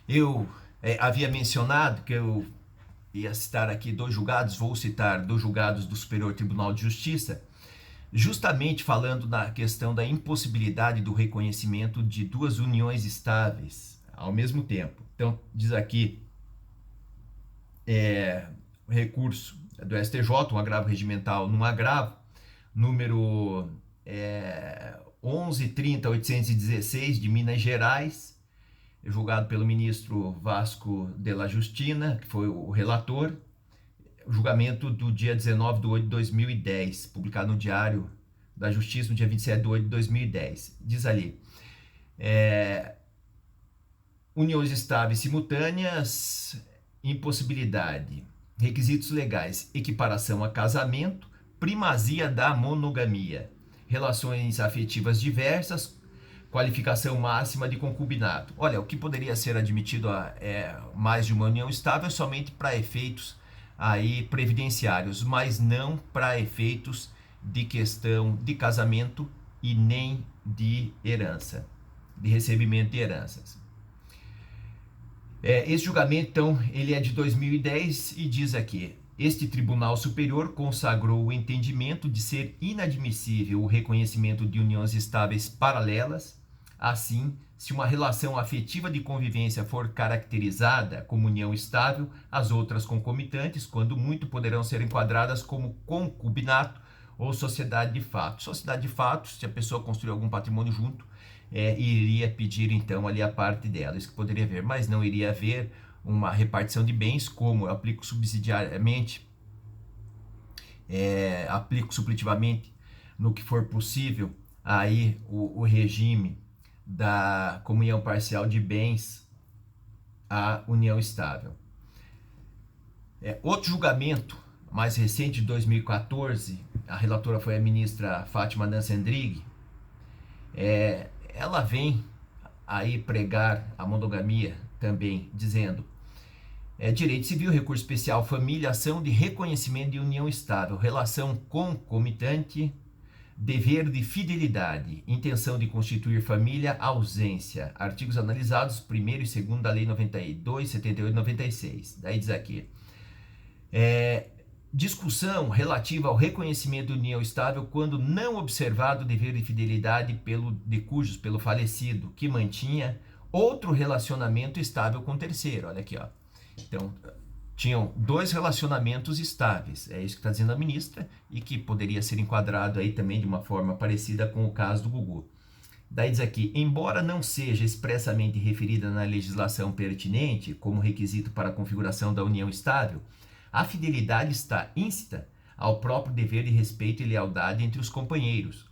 Eu havia mencionado que eu ia citar aqui dois julgados, vou citar dois julgados do Superior Tribunal de Justiça, justamente falando na questão da impossibilidade do reconhecimento de duas uniões estáveis ao mesmo tempo. Então, diz aqui, o recurso do STJ, um agravo regimental num agravo, número 11.30.816 de Minas Gerais, julgado pelo ministro Vasco de la Justina, que foi o relator, julgamento do dia 19/8/2010, publicado no Diário da Justiça no dia 27/8/2010. Diz ali, uniões estáveis simultâneas, impossibilidade, requisitos legais, equiparação a casamento, primazia da monogamia, relações afetivas diversas, qualificação máxima de concubinato. Olha, o que poderia ser admitido mais de uma união estável somente para efeitos aí previdenciários, mas não para efeitos de questão de casamento e nem de herança, de recebimento de heranças. Esse julgamento, então, ele é de 2010 e diz aqui: este Tribunal Superior consagrou o entendimento de ser inadmissível o reconhecimento de uniões estáveis paralelas. Assim, se uma relação afetiva de convivência for caracterizada como união estável, as outras concomitantes, quando muito, poderão ser enquadradas como concubinato ou sociedade de fato. Sociedade de fato, se a pessoa construiu algum patrimônio junto, iria pedir então ali a parte dela, isso que poderia haver, mas não iria haver uma repartição de bens, como eu aplico subsidiariamente, aplico supletivamente no que for possível, aí o regime da comunhão parcial de bens à união estável. Outro julgamento mais recente, de 2014, a relatora foi a ministra Fátima Dancendrig, ela vem aí pregar a monogamia também, dizendo: direito civil, recurso especial, família, ação de reconhecimento de união estável, relação concomitante, dever de fidelidade, intenção de constituir família, ausência. Artigos analisados, 1º e 2º da Lei 92, 78 e 96. Daí diz aqui: discussão relativa ao reconhecimento de união estável quando não observado o dever de fidelidade de cujos pelo falecido, que mantinha outro relacionamento estável com terceiro. Olha aqui, ó. Então, tinham dois relacionamentos estáveis, é isso que está dizendo a ministra, e que poderia ser enquadrado aí também de uma forma parecida com o caso do Gugu. Daí diz aqui: embora não seja expressamente referida na legislação pertinente como requisito para a configuração da união estável, a fidelidade está íncita ao próprio dever de respeito e lealdade entre os companheiros.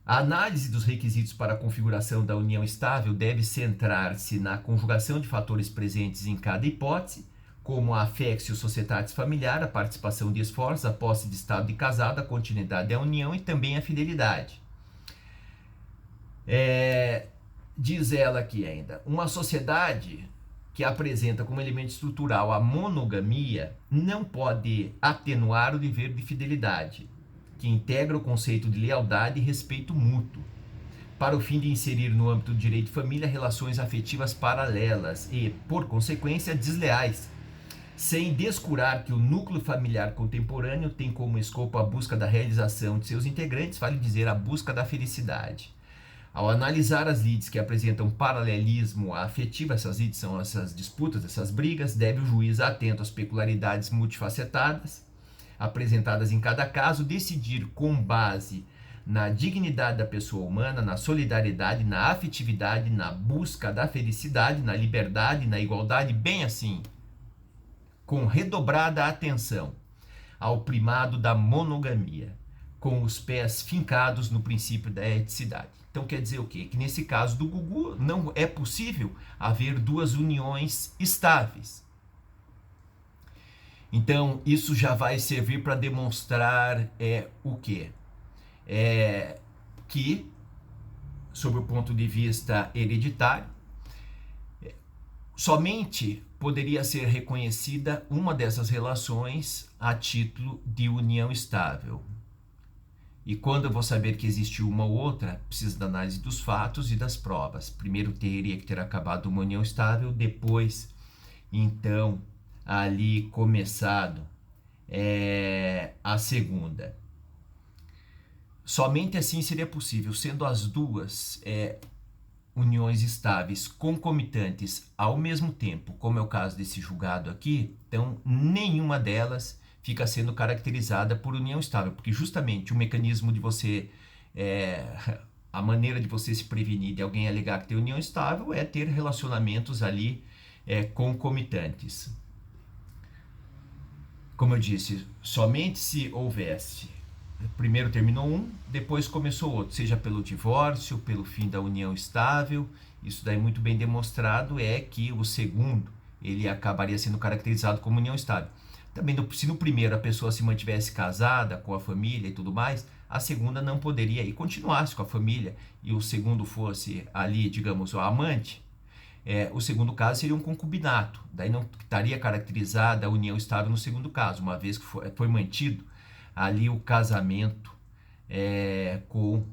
A análise dos requisitos para a configuração da união estável deve centrar-se na conjugação de fatores presentes em cada hipótese, como a affectio societatis familiar, a participação de esforços, a posse de estado de casado, a continuidade da união e também a fidelidade. Diz ela aqui ainda: uma sociedade que apresenta como elemento estrutural a monogamia não pode atenuar o dever de fidelidade, que integra o conceito de lealdade e respeito mútuo, para o fim de inserir no âmbito do direito de família relações afetivas paralelas e, por consequência, desleais, sem descurar que o núcleo familiar contemporâneo tem como escopo a busca da realização de seus integrantes, vale dizer, a busca da felicidade. Ao analisar as lides que apresentam paralelismo afetivo, essas lides são essas disputas, essas brigas, deve o juiz, atento às peculiaridades multifacetadas apresentadas em cada caso, decidir com base na dignidade da pessoa humana, na solidariedade, na afetividade, na busca da felicidade, na liberdade, na igualdade, bem assim, com redobrada atenção ao primado da monogamia, com os pés fincados no princípio da eticidade. Então quer dizer o quê? Que nesse caso do Gugu não é possível haver duas uniões estáveis. Então isso já vai servir para demonstrar o quê? Que, sob o ponto de vista hereditário, somente poderia ser reconhecida uma dessas relações a título de união estável. E quando eu vou saber que existe uma ou outra, preciso da análise dos fatos e das provas. Primeiro teria que ter acabado uma união estável, depois, então, ali começado a segunda. Somente assim seria possível, sendo as duas uniões estáveis concomitantes ao mesmo tempo, como é o caso desse julgado aqui, então nenhuma delas fica sendo caracterizada por união estável, porque justamente o mecanismo de você, a maneira de você se prevenir de alguém alegar que tem união estável é ter relacionamentos ali concomitantes. Como eu disse, somente se houvesse, primeiro terminou um, depois começou outro, seja pelo divórcio, pelo fim da união estável, isso daí muito bem demonstrado é que o segundo, ele acabaria sendo caracterizado como união estável. Também, se no primeiro a pessoa se mantivesse casada com a família e tudo mais, a segunda não poderia e continuasse com a família e o segundo fosse ali, digamos, o amante, o segundo caso seria um concubinato, daí não estaria caracterizada a união estável no segundo caso, uma vez que foi mantido ali o casamento com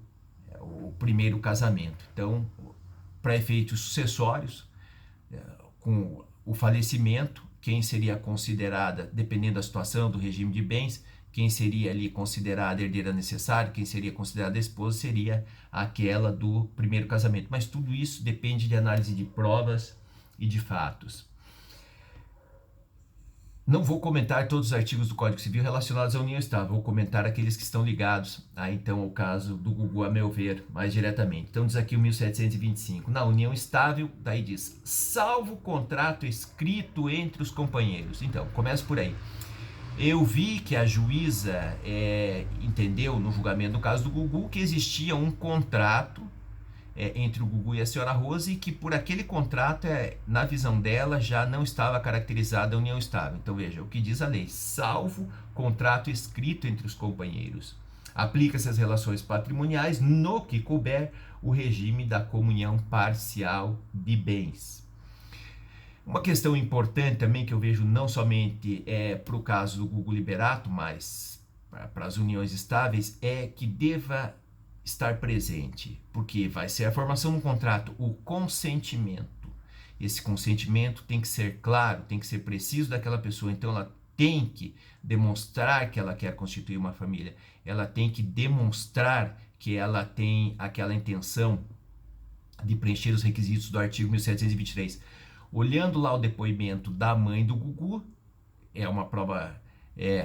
o primeiro casamento. Então, para efeitos sucessórios, com o falecimento, quem seria considerada, dependendo da situação, do regime de bens, quem seria ali considerada herdeira necessária, quem seria considerada esposa, seria aquela do primeiro casamento. Mas tudo isso depende de análise de provas e de fatos. Não vou comentar todos os artigos do Código Civil relacionados à união estável, vou comentar aqueles que estão ligados então ao caso do Gugu, a meu ver, mais diretamente. Então diz aqui o 1725, na união estável, daí diz, salvo contrato escrito entre os companheiros. Então, começa por aí. Eu vi que a juíza entendeu no julgamento do caso do Gugu que existia um contrato entre o Gugu e a senhora Rose e que por aquele contrato, na visão dela, já não estava caracterizada a união estável. Então veja, o que diz a lei, salvo contrato escrito entre os companheiros. Aplica-se às relações patrimoniais no que couber o regime da comunhão parcial de bens. Uma questão importante também que eu vejo não somente para o caso do Gugu Liberato, mas para as uniões estáveis, é que deva estar presente, porque vai ser a formação de um contrato, o consentimento. Esse consentimento tem que ser claro, tem que ser preciso daquela pessoa, então ela tem que demonstrar que ela quer constituir uma família, ela tem que demonstrar que ela tem aquela intenção de preencher os requisitos do artigo 1723. Olhando lá o depoimento da mãe do Gugu, é uma prova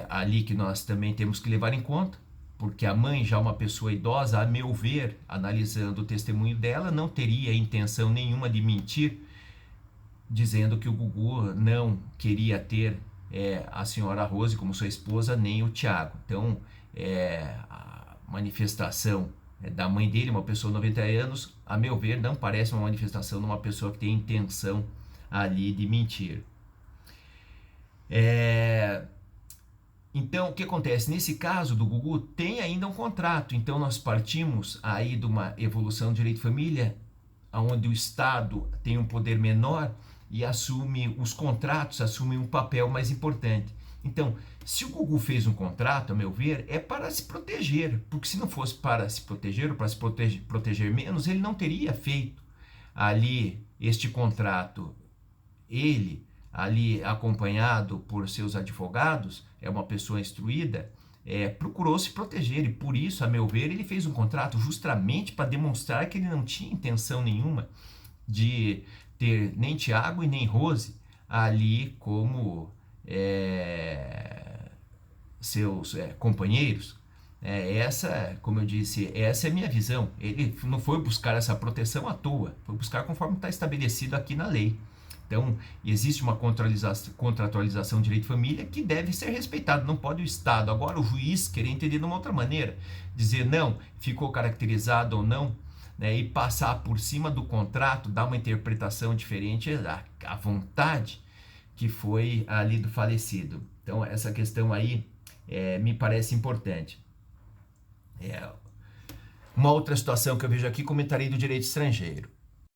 ali que nós também temos que levar em conta, porque a mãe, já uma pessoa idosa, a meu ver, analisando o testemunho dela, não teria intenção nenhuma de mentir, dizendo que o Gugu não queria ter a senhora Rose como sua esposa, nem o Tiago. Então, a manifestação da mãe dele, uma pessoa de 90 anos, a meu ver, não parece uma manifestação de uma pessoa que tem intenção ali de mentir. Então, o que acontece? Nesse caso do Gugu, tem ainda um contrato. Então, nós partimos aí de uma evolução do direito de família, onde o Estado tem um poder menor e assume os contratos, assume um papel mais importante. Então, se o Gugu fez um contrato, a meu ver, é para se proteger, porque se não fosse para se proteger ou para se proteger menos, ele não teria feito ali este contrato. Ele, ali acompanhado por seus advogados, é uma pessoa instruída, procurou se proteger e por isso, a meu ver, ele fez um contrato justamente para demonstrar que ele não tinha intenção nenhuma de ter nem Tiago e nem Rose ali como seus companheiros. Essa, como eu disse, essa é a minha visão. Ele não foi buscar essa proteção à toa, foi buscar conforme está estabelecido aqui na lei. Então, existe uma contratualização de direito de família que deve ser respeitada. Não pode o Estado, agora o juiz, querer entender de uma outra maneira. Dizer, não, ficou caracterizado ou não, né, e passar por cima do contrato, dar uma interpretação diferente à vontade que foi ali do falecido. Então, essa questão aí me parece importante. Uma outra situação que eu vejo aqui, comentarei do direito estrangeiro.